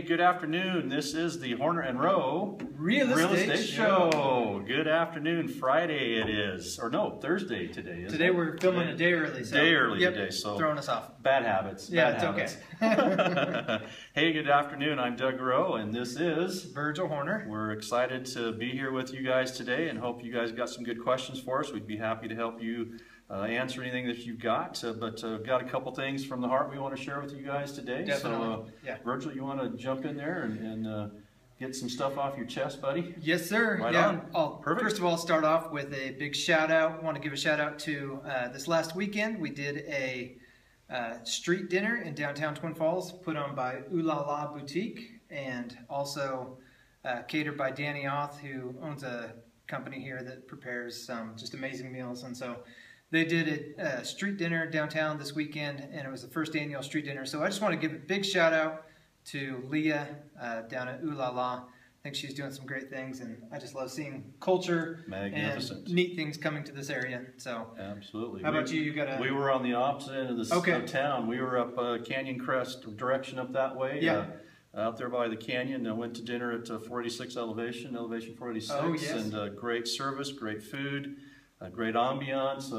good afternoon. This is the Horner and Rowe Real Estate Show. Good afternoon. Friday it is, or no, Thursday today. Today we're filming a day early. So, today, so throwing us off. Bad habits. Yeah, bad it's habits. okay. Hey, good afternoon. I'm Doug Rowe, and this is Virgil Horner. We're excited to be here with you guys today, and hope you guys got some good questions for us. We'd be happy to help you answer anything that you've got, but got a couple things from the heart we want to share with you guys today. Definitely. So, Virgil, you want to jump in there and get some stuff off your chest, buddy? Yes, sir. Right yeah. on. I'll, first of all, start off with a big shout out. I want to give a shout out to this last weekend. We did a street dinner in downtown Twin Falls, put on by Ooh La La Boutique, and also catered by Danny Oth, who owns a company here that prepares just amazing meals. And so they did a street dinner downtown this weekend, and it was the first annual street dinner. So I just want to give a big shout out to Leah down at Ooh La La. I think she's doing some great things, and I just love seeing culture and neat things coming to this area. So absolutely. How about you? You got We were on the opposite end of the town. We were up Canyon Crest direction up that way. Yeah. Out there by the canyon. I went to dinner at 46 elevation 46. Oh, yes. And great service, great food. Great ambiance.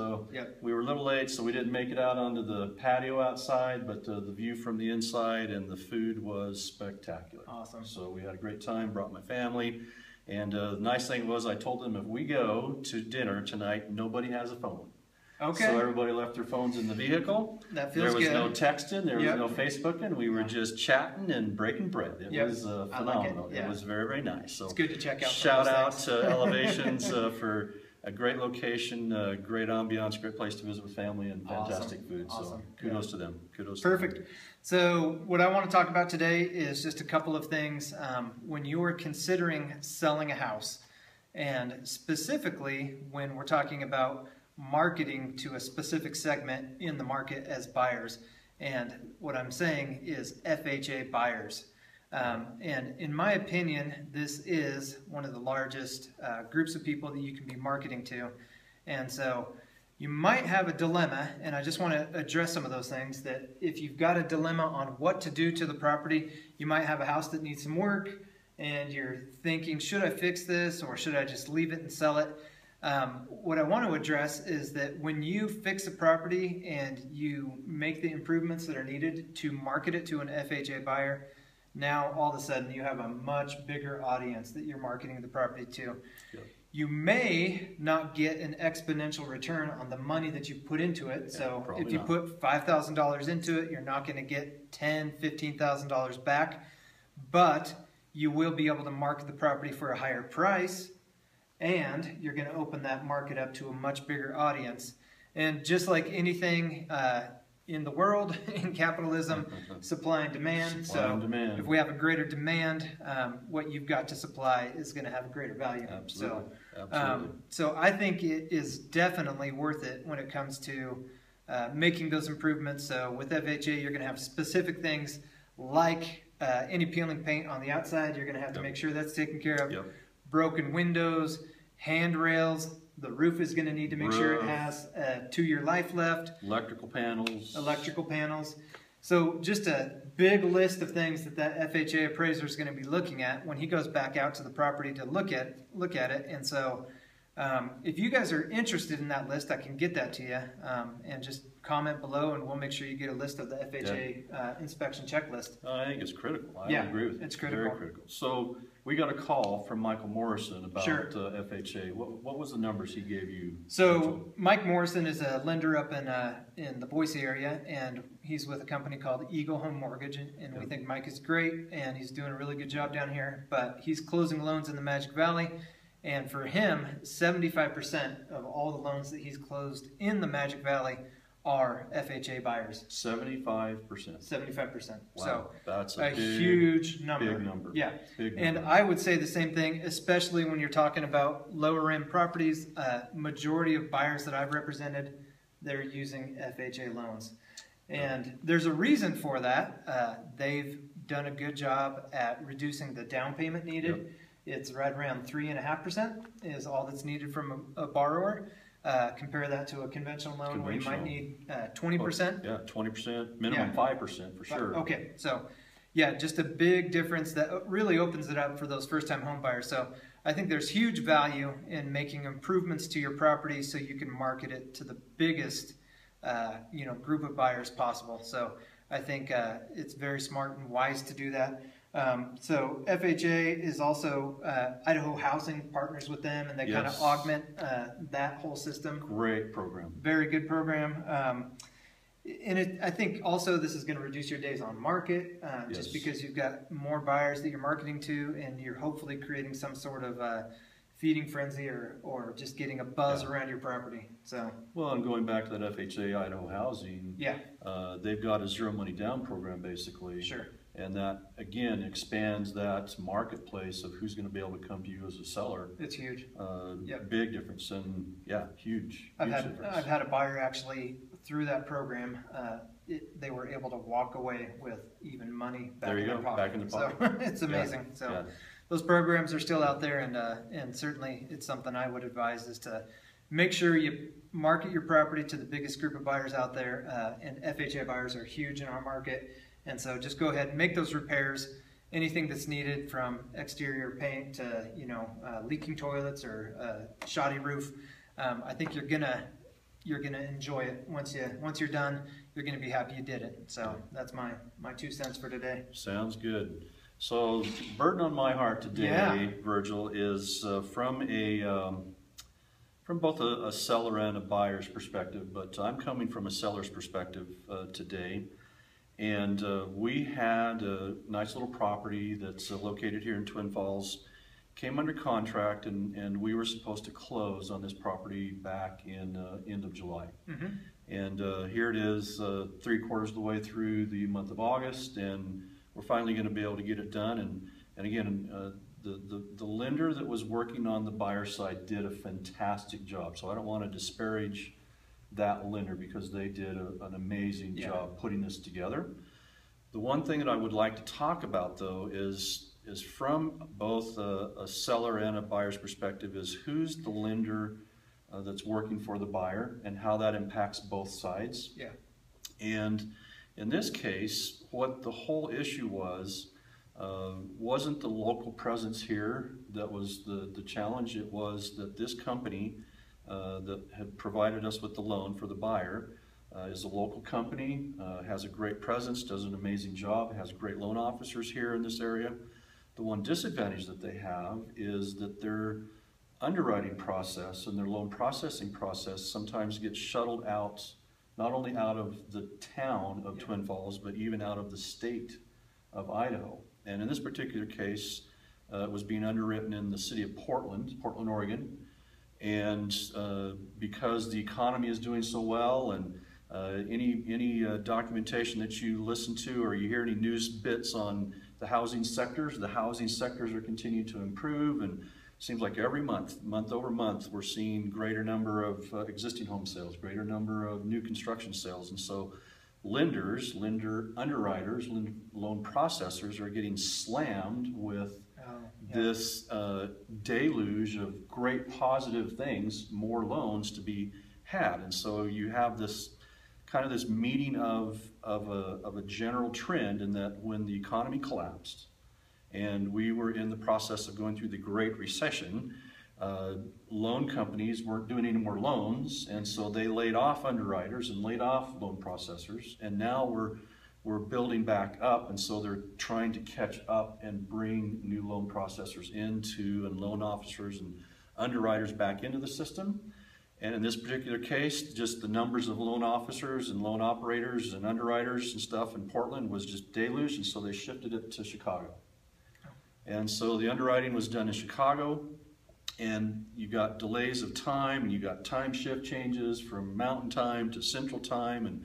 We were a little late, so we didn't make it out onto the patio outside, but the view from the inside and the food was spectacular. Awesome. So we had a great time, brought my family, and the nice thing was I told them if we go to dinner tonight, nobody has a phone. Okay. So everybody left their phones in the vehicle. That feels good. There was no texting, there was no Facebooking. We were just chatting and breaking bread. It was phenomenal. Like it. It was very, very nice. So it's good to check out. Shout out to Elevations for a great location, great ambiance, great place to visit with family, and fantastic food. Awesome. So kudos to them. Kudos. Perfect. To them. So what I want to talk about today is just a couple of things when you are considering selling a house, and specifically when we're talking about marketing to a specific segment in the market as buyers. And what I'm saying is FHA buyers. And in my opinion, this is one of the largest groups of people that you can be marketing to. And so you might have a dilemma, and I just want to address some of those things, that if you've got a dilemma on what to do to the property, you might have a house that needs some work, and you're thinking, should I fix this, or should I just leave it and sell it? What I want to address is that when you fix a property and you make the improvements that are needed to market it to an FHA buyer, now all of a sudden you have a much bigger audience that you're marketing the property to. Yep. You may not get an exponential return on the money that you put into it. So if you put $5,000 into it, you're not going to get $10,000, $15,000 back, but you will be able to market the property for a higher price, and you're going to open that market up to a much bigger audience. And just like anything in the world, in capitalism, supply and demand. If we have a greater demand, what you've got to supply is going to have a greater value. Absolutely. So I think it is definitely worth it when it comes to making those improvements. So with FHA, you're going to have specific things like any peeling paint on the outside. You're going to have to make sure that's taken care of. Broken windows, handrails. The roof is going to need to make sure it has a 2-year life left. Electrical panels. So just a big list of things that FHA appraiser is going to be looking at when he goes back out to the property to look at it. And so if you guys are interested in that list, I can get that to you, and just comment below, and we'll make sure you get a list of the FHA inspection checklist. I think it's critical. I agree with you. It's critical. Very critical. So we got a call from Michael Morrison about FHA. What was the numbers he gave you? So Mike Morrison is a lender up in the Boise area, and he's with a company called Eagle Home Mortgage, and we think Mike is great, and he's doing a really good job down here. But he's closing loans in the Magic Valley, and for him, 75% of all the loans that he's closed in the Magic Valley are FHA buyers. 75%. 75%. Wow, so that's a huge number. Big number. Yeah. Big number. And I would say the same thing, especially when you're talking about lower end properties. Majority of buyers that I've represented, they're using FHA loans. And there's a reason for that. They've done a good job at reducing the down payment needed. It's right around 3.5% is all that's needed from a borrower. Compare that to a conventional loan where you might need 20%. Yeah, 20%, minimum 5% for sure. Okay, so yeah, just a big difference that really opens it up for those first-time home buyers. So I think there's huge value in making improvements to your property so you can market it to the biggest group of buyers possible. So I think it's very smart and wise to do that. So FHA is also, Idaho Housing partners with them, and they kind of augment that whole system. Great program. Very good program. And I think also this is going to reduce your days on market, just because you've got more buyers that you're marketing to, and you're hopefully creating some sort of feeding frenzy or just getting a buzz around your property. So well, and going back to that FHA Idaho Housing, they've got a zero money down program basically. Sure. And that again expands that marketplace of who's going to be able to come to you as a seller. It's huge. Big difference, and huge. I've had a buyer actually through that program. They were able to walk away with even money back in their pocket. Back in the pocket. So it's amazing. So those programs are still out there, and certainly it's something I would advise is to make sure you market your property to the biggest group of buyers out there. And FHA buyers are huge in our market. And so just go ahead and make those repairs. Anything that's needed, from exterior paint to leaking toilets or shoddy roof. I think you're gonna enjoy it once you're done. You're gonna be happy you did it. So that's my 2 cents for today. Sounds good. So burden on my heart today, Virgil, is from both a seller and a buyer's perspective, but I'm coming from a seller's perspective today. And we had a nice little property that's located here in Twin Falls, came under contract, and we were supposed to close on this property back in end of July. Mm-hmm. And here it is 3/4 of the way through the month of August, and we're finally going to be able to get it done. And again, the lender that was working on the buyer side did a fantastic job. So I don't want to disparage that lender, because they did an amazing job putting this together. The one thing that I would like to talk about though is from both a seller and a buyer's perspective, is who's the lender that's working for the buyer and how that impacts both sides. Yeah. And in this case, what the whole issue wasn't the local presence here that was the challenge. It was that this company that had provided us with the loan for the buyer is a local company, has a great presence, does an amazing job, has great loan officers here in this area. The one disadvantage that they have is that their underwriting process and their loan processing process sometimes gets shuttled out, not only out of the town of Twin Falls, but even out of the state of Idaho. And in this particular case, it was being underwritten in the city of Portland, Oregon. And because the economy is doing so well, and any documentation that you listen to or you hear any news bits on the housing sectors are continuing to improve, and it seems like every month over month, we're seeing greater number of existing home sales, greater number of new construction sales. And so lender underwriters, loan processors are getting slammed with this deluge of great positive things, more loans to be had. And so you have this kind of this meeting of a general trend, in that when the economy collapsed and we were in the process of going through the Great Recession, loan companies weren't doing any more loans, and so they laid off underwriters and laid off loan processors, and now we're building back up, and so they're trying to catch up and bring new loan processors into, and loan officers and underwriters back into the system. And in this particular case, just the numbers of loan officers and loan operators and underwriters and stuff in Portland was just deluge, and so they shifted it to Chicago. And so the underwriting was done in Chicago, and you got delays of time, and you got time shift changes from Mountain Time to Central Time, and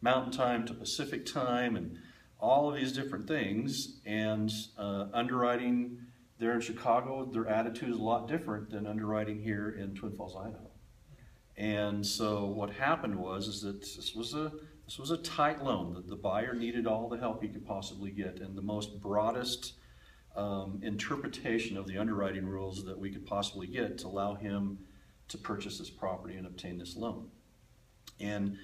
Mountain Time to Pacific Time, and all of these different things. And underwriting there in Chicago, their attitude is a lot different than underwriting here in Twin Falls, Idaho. And so what happened was that this was a tight loan. That the buyer needed all the help he could possibly get, and the most broadest interpretation of the underwriting rules that we could possibly get to allow him to purchase this property and obtain this loan. And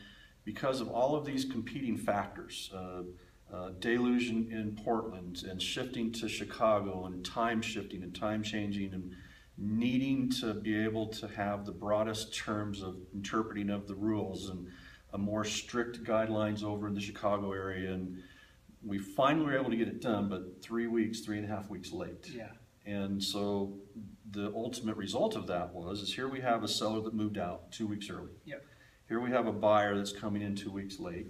because of all of these competing factors, deluge in Portland and shifting to Chicago and time shifting and time changing and needing to be able to have the broadest terms of interpreting of the rules and a more strict guidelines over in the Chicago area. And we finally were able to get it done, but 3.5 weeks late. Yeah. And so the ultimate result of that is here we have a seller that moved out 2 weeks early. Yep. Here we have a buyer that's coming in 2 weeks late.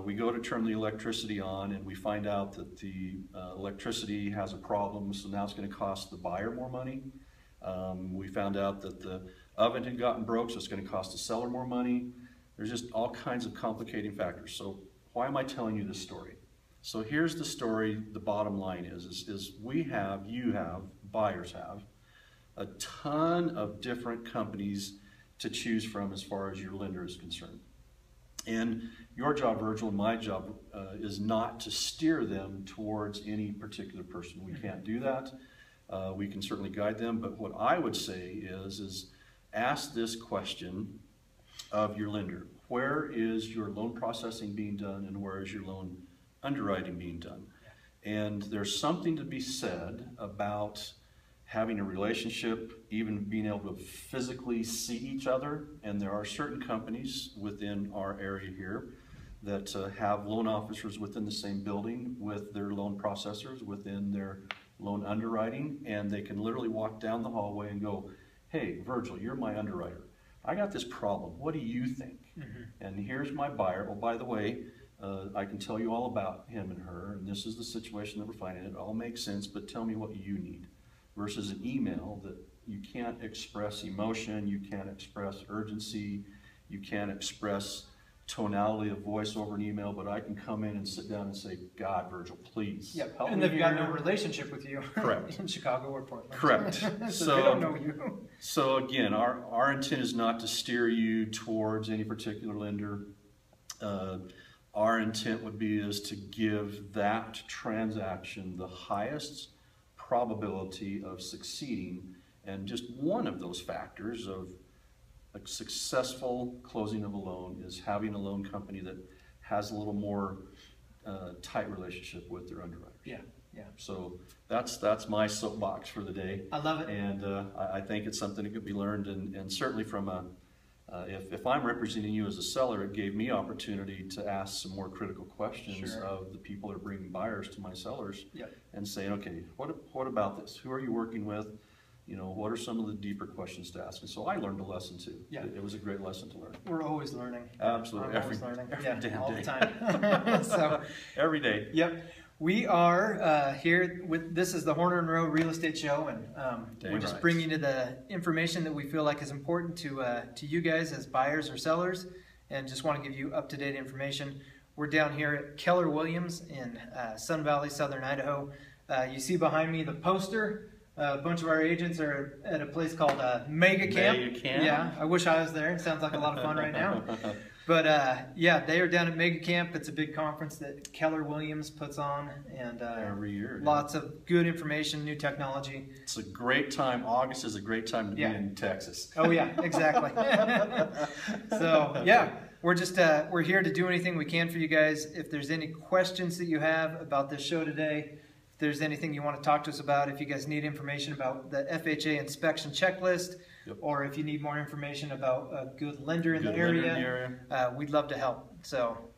We go to turn the electricity on and we find out that the electricity has a problem, so now it's going to cost the buyer more money. We found out that the oven had gotten broke, so it's going to cost the seller more money. There's just all kinds of complicating factors. So why am I telling you this story? So here's the story. The bottom line is you have, buyers have, a ton of different companies to choose from as far as your lender is concerned. And your job, Virgil, and my job is not to steer them towards any particular person. We can't do that. We can certainly guide them, but what I would say is ask this question of your lender. Where is your loan processing being done and where is your loan underwriting being done? And there's something to be said about having a relationship, even being able to physically see each other. And there are certain companies within our area here that have loan officers within the same building with their loan processors within their loan underwriting, and they can literally walk down the hallway and go, hey, Virgil, you're my underwriter. I got this problem. What do you think? And here's my buyer. Oh, by the way, I can tell you all about him and her, and this is the situation that we're finding. It all makes sense, but tell me what you need. Versus an email that you can't express emotion, you can't express urgency, you can't express tonality of voice over an email, but I can come in and sit down and say, God, Virgil, please. Yep. Help And me they've got here." no relationship with you. Correct. In Chicago or Portland. Correct. So they don't know you. So again, our intent is not to steer you towards any particular lender. Our intent would be is to give that transaction the highest probability of succeeding, and just one of those factors of a successful closing of a loan is having a loan company that has a little more tight relationship with their underwriters. Yeah, yeah. So that's my soapbox for the day. I love it. And I think it's something that could be learned, and certainly from if I'm representing you as a seller, it gave me opportunity to ask some more critical questions of the people that are bringing buyers to my sellers, and saying, okay, what about this? Who are you working with? You know, what are some of the deeper questions to ask? And so I learned a lesson too. Yeah. It was a great lesson to learn. We're always learning. Absolutely. Always learning. Every all day. the time. So every day. Yep. We are here with, this is the Horner and Row Real Estate Show, and we're just bringing you the information that we feel like is important to you guys as buyers or sellers, and just want to give you up-to-date information. We're down here at Keller Williams in Sun Valley, Southern Idaho. You see behind me the poster. A bunch of our agents are at a place called Mega Camp. Mega Camp? Yeah, I wish I was there. It sounds like a lot of fun right now. But yeah, they are down at Mega Camp. It's a big conference that Keller Williams puts on, and every year. Lots of good information, new technology. It's a great time. August is a great time to be in Texas. Oh yeah, exactly. So yeah, we're just we're here to do anything we can for you guys. If there's any questions that you have about this show today, if there's anything you want to talk to us about, if you guys need information about the FHA inspection checklist, or if you need more information about a good lender in the area, we'd love to help. So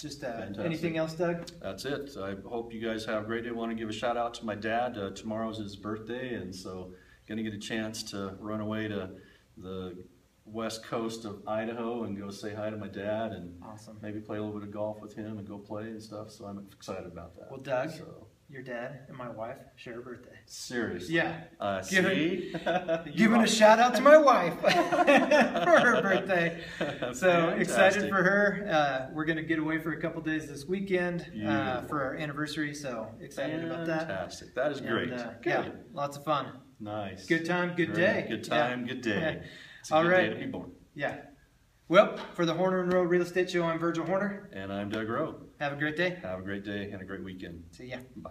just anything else, Doug? That's it. I hope you guys have a great day. I want to give a shout out to my dad. Tomorrow's his birthday, and so going to get a chance to run away to the west coast of Idaho and go say hi to my dad, and maybe play a little bit of golf with him and go play and stuff. So I'm excited about that. Well, Doug, your dad and my wife share a birthday. Seriously? Yeah. See? Giving a shout out to my wife for her birthday. So excited for her. We're going to get away for a couple days this weekend for our anniversary. So excited about that. Fantastic. That is great. Yeah, lots of fun. Nice. Good time, good day. Good time, good day. It's a All good right. day to be born. Yeah. Well, for the Horner and Row Real Estate Show, I'm Virgil Horner. And I'm Doug Rowe. Have a great day. Have a great day and a great weekend. See ya. Bye.